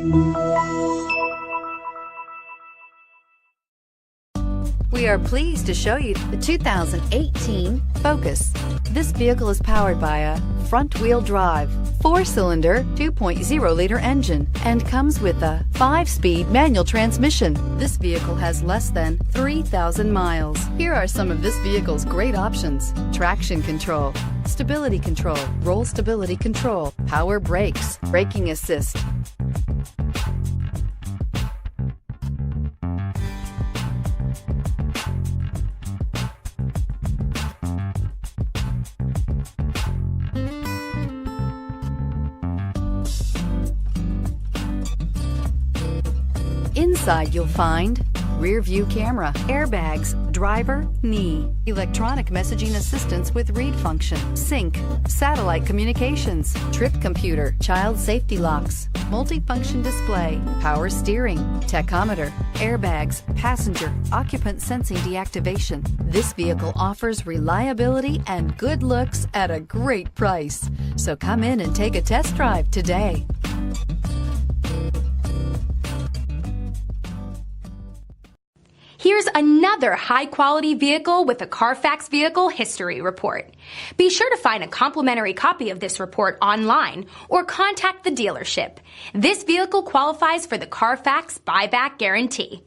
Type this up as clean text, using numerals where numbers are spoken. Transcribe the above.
We are pleased to show you the 2018 Focus. This vehicle is powered by a front-wheel drive, 4-cylinder, 2.0-liter engine and comes with a 5-speed manual transmission. This vehicle has less than 3,000 miles. Here are some of this vehicle's great options: traction control, stability control, roll stability control, power brakes, braking assist. Inside you'll find rear view camera, airbags, driver, knee, electronic messaging assistance with read function, sync, satellite communications, trip computer, child safety locks, multifunction display, power steering, tachometer, airbags, passenger, occupant sensing deactivation. This vehicle offers reliability and good looks at a great price. So come in and take a test drive today. Here's another high-quality vehicle with a Carfax Vehicle History Report. Be sure to find a complimentary copy of this report online or contact the dealership. This vehicle qualifies for the Carfax Buyback Guarantee.